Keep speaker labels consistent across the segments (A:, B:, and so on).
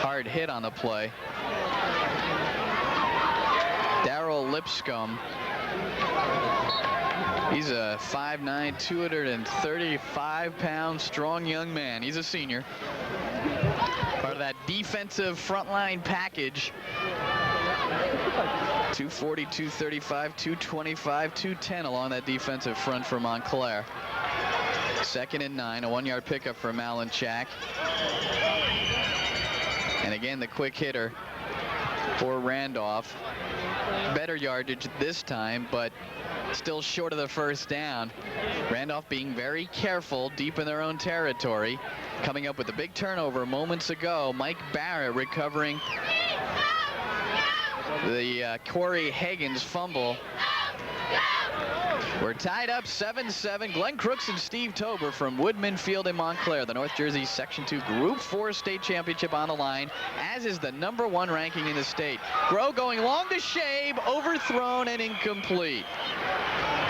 A: hard hit on the play. Darryl Lipscomb. He's a 5'9", 235-pound strong young man. He's a senior. Part of that defensive frontline package. 240, 235, 225, 210 along that defensive front for Montclair. 2nd and 9, a 1-yard pickup for Malinchak. And again, the quick hitter for Randolph. Better yardage this time, but still short of the first down. Randolph being very careful deep in their own territory. Coming up with a big turnover moments ago. Mike Barrett recovering the Corey Higgins fumble. We're tied up 7-7. Glenn Crooks and Steve Tober from Woodman Field in Montclair. The North Jersey Section 2 Group 4 state championship on the line, as is the #1 ranking in the state. Groh going long to Shabe, overthrown and incomplete.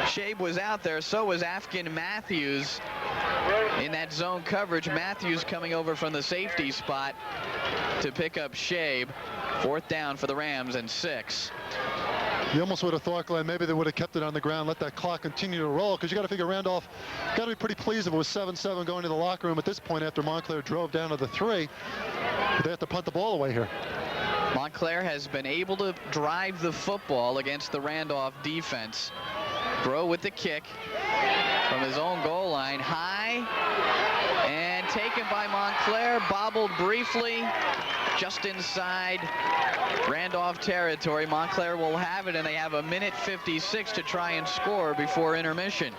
A: Shabe was out there, so was Afghan Matthews in that zone coverage. Matthews coming over from the safety spot to pick up Shabe. 4th down for the Rams and 6.
B: You almost would have thought, Glenn, maybe they would have kept it on the ground, let that clock continue to roll, because you got to figure Randolph got to be pretty pleased if it was 7-7 going to the locker room at this point after Montclair drove down to the 3. But they have to punt the ball away here.
A: Montclair has been able to drive the football against the Randolph defense. Groh with the kick from his own goal line, high, and taken by Montclair, bobbled briefly, just inside Randolph territory. Montclair will have it, and they have 1:56 to try and score before intermission.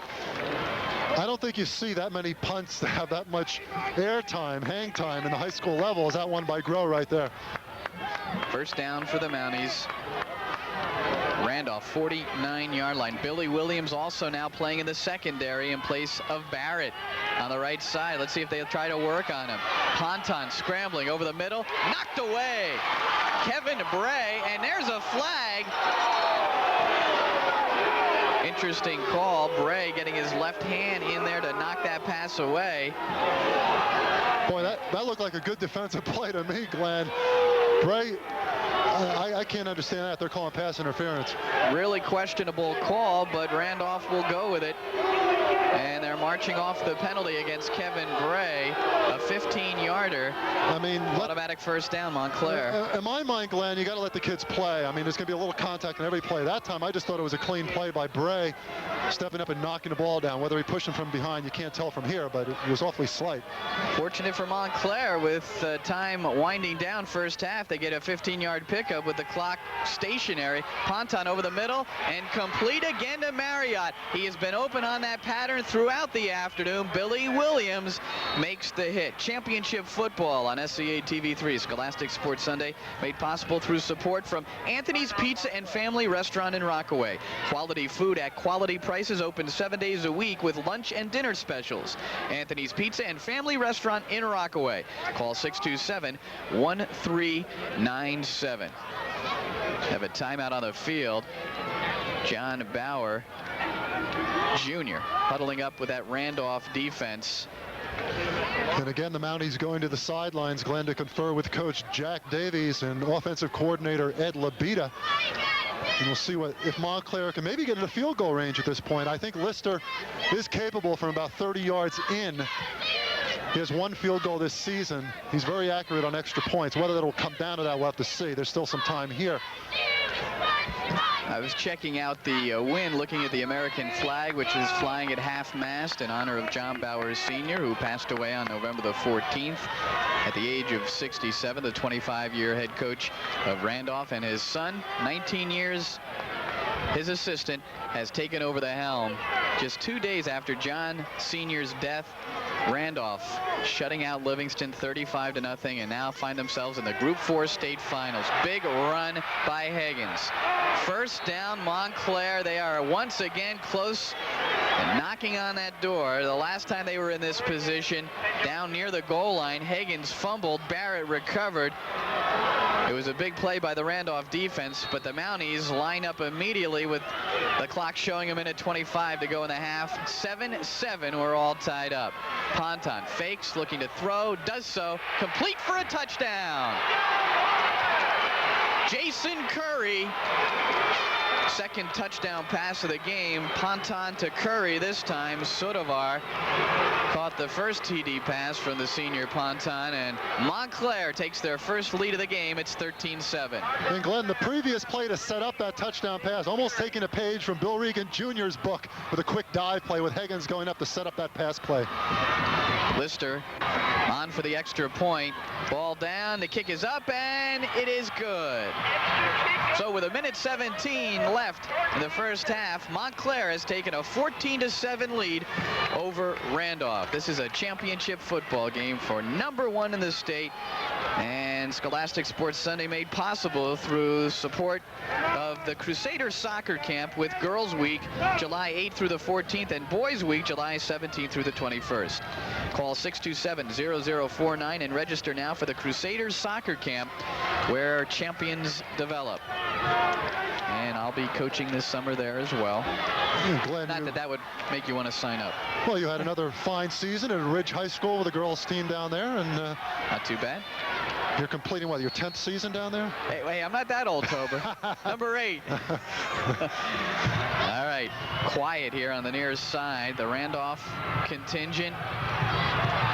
B: I don't think you see that many punts that have that much air time, hang time in the high school level as that one by Groh right there.
A: First down for the Mounties. Randolph, 49-yard line. Billy Williams also now playing in the secondary in place of Barrett on the right side. Let's see if they'll try to work on him. Ponton scrambling over the middle, knocked away. Kevin Bray, and there's a flag. Interesting call. Bray getting his left hand in there to knock that pass away.
B: Boy, that looked like a good defensive play to me, Glenn. Bray, I can't understand that. They're calling pass interference.
A: Really questionable call, but Randolph will go with it. And they're marching off the penalty against Kevin Bray, a 15-yarder.
B: I mean,
A: automatic first down, Montclair.
B: In my mind, Glenn, you got to let the kids play. I mean, there's going to be a little contact in every play. That time, I just thought it was a clean play by Bray, stepping up and knocking the ball down. Whether he pushed him from behind, you can't tell from here, but it was awfully slight.
A: Fortunate for Montclair, with time winding down first half, they get a 15-yard pickup with the clock stationary. Ponton over the middle and complete again to Marriott. He has been open on that pattern throughout the afternoon. Billy Williams makes the hit. Championship football on SCA TV3. Scholastic Sports Sunday made possible through support from Anthony's Pizza and Family Restaurant in Rockaway. Quality food at quality prices, open 7 days a week with lunch and dinner specials. Anthony's Pizza and Family Restaurant in Rockaway. Call 627-1397. Have a timeout on the field. John Bauer Jr. huddling up with that Randolph defense.
B: And again, the Mounties going to the sidelines, Glenn, to confer with Coach Jack Davies and offensive coordinator Ed Labita. And we'll see if Montclair can maybe get in the field goal range at this point. I think Lister is capable from about 30 yards in. He has 1 field goal this season. He's very accurate on extra points. Whether that'll come down to that, we'll have to see. There's still some time here.
A: I was checking out the wind, looking at the American flag, which is flying at half-mast in honor of John Bowers Sr., who passed away on November the 14th at the age of 67, the 25-year head coach of Randolph. And his son, 19 years, his assistant, has taken over the helm just 2 days after John Sr.'s death. Randolph shutting out Livingston 35-0, and now find themselves in the Group 4 state finals. Big run by Higgins. First down, Montclair. They are once again close and knocking on that door. The last time they were in this position, down near the goal line, Higgins fumbled. Barrett recovered. It was a big play by the Randolph defense, but the Mounties line up immediately with the clock showing a minute 25 to go in the half. 7-7, we're all tied up. Ponton fakes, looking to throw, does so, complete for a touchdown. Jason Curry, second touchdown pass of the game. Ponton to Curry this time. Sotovar caught the first TD pass from the senior Ponton, and Montclair takes their first lead of the game. It's 13-7.
B: And Glenn, the previous play to set up that touchdown pass, almost taking a page from Bill Regan Jr.'s book with a quick dive play with Higgins going up to set up that pass play.
A: Lister on for the extra point. Ball down, the kick is up, and it is good. So with a minute 17 left in the first half, Montclair has taken a 14-7 lead over Randolph. This is a championship football game for #1 in the state, and Scholastic Sports Sunday made possible through support of the Crusader Soccer Camp with Girls Week July 8th through the 14th and Boys Week July 17th through the 21st. Call 627-0049 and register now for the Crusaders Soccer Camp, where champions develop. And I'll be coaching this summer there as well.
B: Glenn,
A: not that that would make you want to sign up.
B: Well, you had another fine season at Ridge High School with the girls team down there, and
A: not too bad.
B: You're completing, what, your 10th season down there?
A: Hey, I'm not that old, Tober. Number 8. All right, quiet here on the near side. The Randolph contingent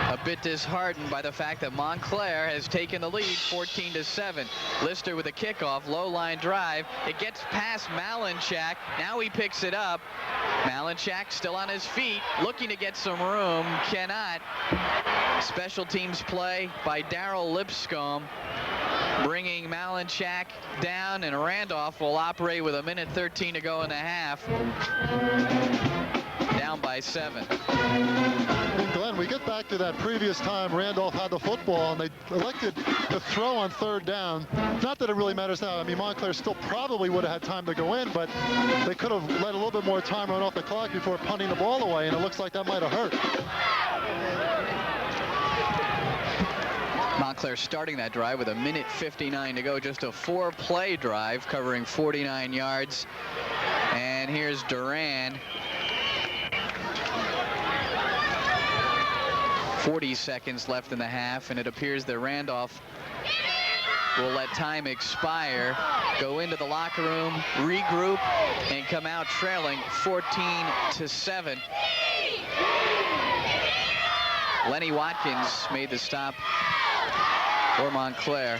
A: a bit disheartened by the fact that Montclair has taken the lead 14-7. Lister with a kickoff, low line drive. It gets past Malinchak. Now he picks it up. Malinchak still on his feet, looking to get some room. Cannot. Special teams play by Darrell Lipscomb, bringing Malinchak down, and Randolph will operate with a minute 13 to go in the half. Down by 7.
B: Glenn, we get back to that previous time Randolph had the football and they elected to throw on third down. Not that it really matters now. I mean, Montclair still probably would have had time to go in, but they could have let a little bit more time run off the clock before punting the ball away, and it looks like that might have hurt.
A: Montclair starting that drive with a minute 59 to go. Just a 4-play drive covering 49 yards. And here's Duran. 40 seconds left in the half, and it appears that Randolph will let time expire, go into the locker room, regroup, and come out trailing 14-7. Lenny Watkins made the stop for Montclair.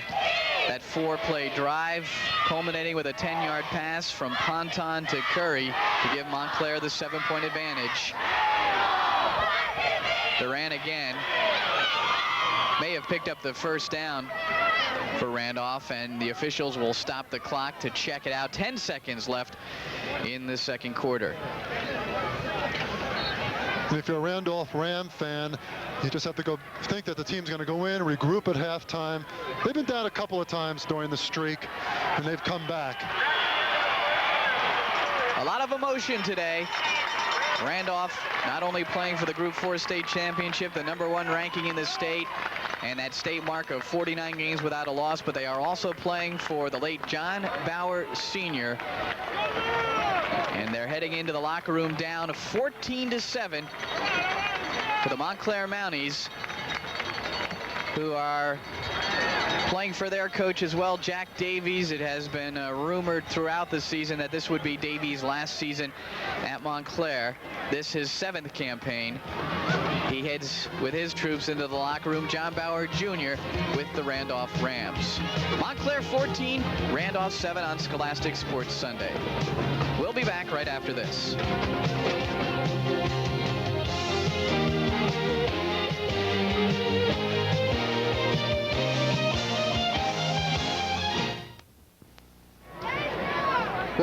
A: That 4-play drive culminating with a 10-yard pass from Ponton to Curry to give Montclair the 7-point advantage. Duran again may have picked up the first down for Randolph, and the officials will stop the clock to check it out. 10 seconds left in the second quarter.
B: And if you're a Randolph Ram fan, you just have to go think that the team's going to go in, regroup at halftime. They've been down a couple of times during the streak, and they've come back.
A: A lot of emotion today. Randolph not only playing for the Group 4 state championship, the #1 ranking in the state, and that state mark of 49 games without a loss, but they are also playing for the late John Bauer Sr. And they're heading into the locker room down 14-7 for the Montclair Mounties, who are playing for their coach as well, Jack Davies. It has been rumored throughout the season that this would be Davies' last season at Montclair. This his 7th campaign. He heads with his troops into the locker room. John Bauer Jr. with the Randolph Rams. Montclair 14, Randolph 7 on Scholastic Sports Sunday. We'll be back right after this.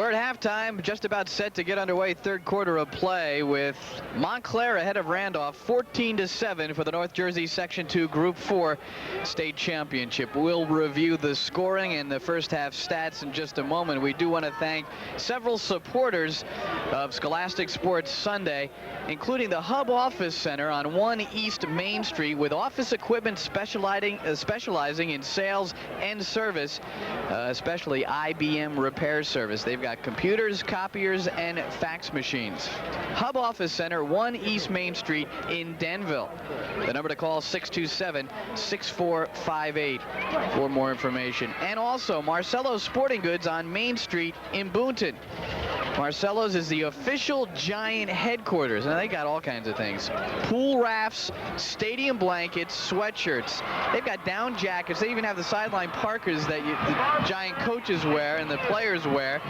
A: We're at halftime, just about set to get underway. Third quarter of play with Montclair ahead of Randolph, 14-7 for the North Jersey Section 2 Group 4 State Championship. We'll review the scoring and the first half stats in just a moment. We do want to thank several supporters of Scholastic Sports Sunday, including the Hub Office Center on 1 East Main Street, with office equipment specializing in sales and service, especially IBM repair service. They've got computers, copiers, and fax machines. Hub Office Center, 1 East Main Street in Denville. The number to call, 627-6458 for more information. And also Marcello's Sporting Goods on Main Street in Boonton. Marcello's is the official Giant headquarters, and they got all kinds of things. Pool rafts, stadium blankets, sweatshirts. They've got down jackets. They even have the sideline parkers that the Giant coaches wear and the players wear.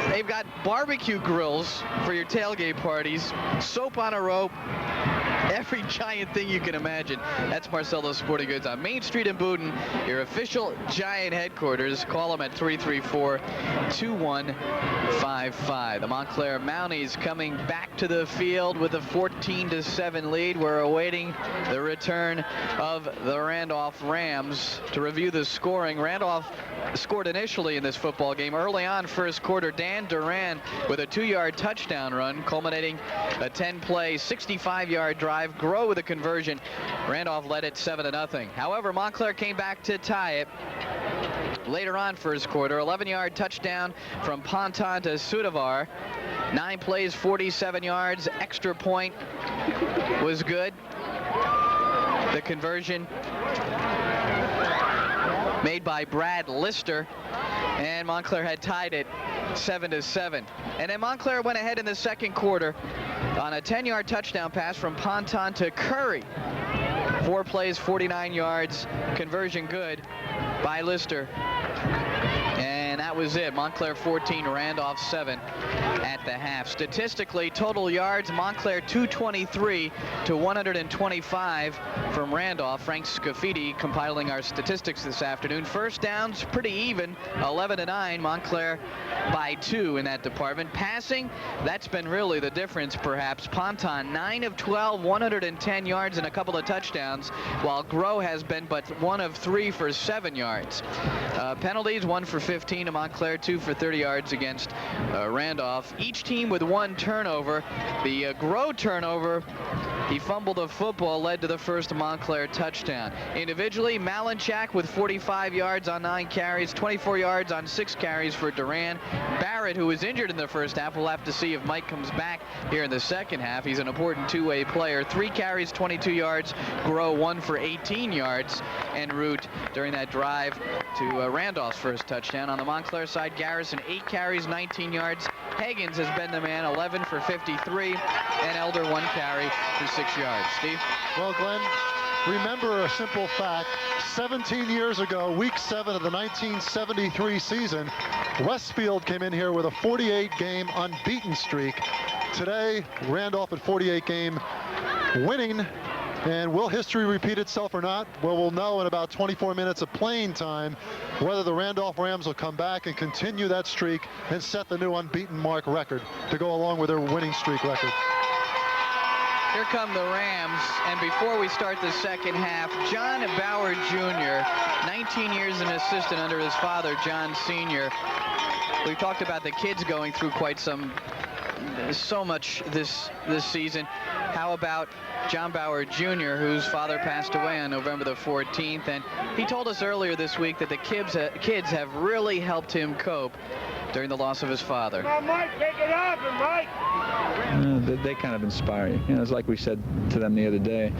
A: They've got barbecue grills for your tailgate parties, soap on a rope, every Giant thing you can imagine. That's Marcello's Sporting Goods on Main Street in Boonton, your official Giant headquarters. Call them at 334-2155. The Montclair Mounties coming back to the field with a 14-7 lead. We're awaiting the return of the Randolph Rams. To review the scoring, Randolph scored initially in this football game. Early on, first quarter, Dan Duran with a 2-yard touchdown run, culminating a 10-play, 65-yard drive. Grow with a conversion. Randolph led it 7-0. However, Montclair came back to tie it. Later on, first quarter, 11-yard touchdown from Ponton to Sudavar. 9 plays, 47 yards. Extra point was good. The conversion made by Brad Lister, and Montclair had tied it 7-7. And then Montclair went ahead in the second quarter on a 10-yard touchdown pass from Ponton to Curry. 4 plays, 49 yards. Conversion good by Lister. And that was it. Montclair 14, Randolph 7 at the half. Statistically, total yards, Montclair 223 to 125 from Randolph. Frank Scafidi compiling our statistics this afternoon. First downs, pretty even, 11-9. Montclair by 2 in that department. Passing, that's been really the difference, perhaps. Ponton, 9 of 12, 110 yards and a couple of touchdowns, while Grow has been but 1 of 3 for 7 yards. Penalties, 1 for 15 to Montclair, 2 for 30 yards against Randolph. Each team with 1 turnover. The Grow turnover, he fumbled the football, led to the first Montclair touchdown. Individually, Malinchak with 45 yards on 9 carries, 24 yards on 6 carries for Duran. Barrett, who was injured in the first half, we'll have to see if Mike comes back here in the second half. He's an important two-way player. 3 carries, 22 yards. Grow 1 for 18 yards en route during that drive to Randolph's first touchdown. On the Montclair side, Garrison, 8 carries, 19 yards. Higgins has been the man, 11 for 53, and Elder 1 carry for 6 yards. Steve?
B: Well, Glenn, remember a simple fact. 17 years ago, week 7 of the 1973 season, Westfield came in here with a 48-game unbeaten streak. Today, Randolph at 48-game winning. And will history repeat itself or not? Well, we'll know in about 24 minutes of playing time whether the Randolph Rams will come back and continue that streak and set the new unbeaten mark record to go along with their winning streak record.
A: Here come the Rams, and before we start the second half, John Bauer Jr., 19 years an assistant under his father, John Sr. We've talked about the kids going through so much this season. How about John Bauer Jr., whose father passed away on November the 14th, and he told us earlier this week that the kids have really helped him cope during the loss of his father.
C: Come on, Mike, take it off, and Mike.
D: They kind of inspire you. It's like we said to them the other day.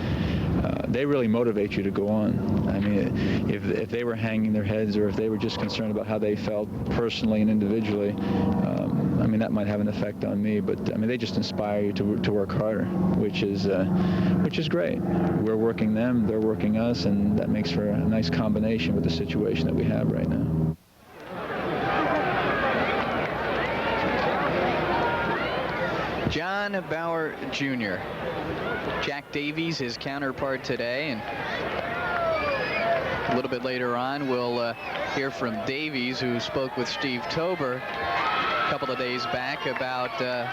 D: They really motivate you to go on. I mean, if they were hanging their heads, or if they were just concerned about how they felt personally and individually, I mean, that might have an effect on me. But I mean, they just inspire you to work harder, which is great. We're working them, they're working us, and that makes for a nice combination with the situation that we have right now.
A: John Bauer Jr. Jack Davies, his counterpart today, and a little bit later on we'll hear from Davies, who spoke with Steve Tober couple of days back about the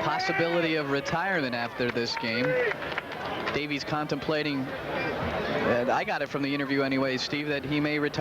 A: possibility of retirement after this game. Davies contemplating, and I got it from the interview anyway, Steve, that he may retire.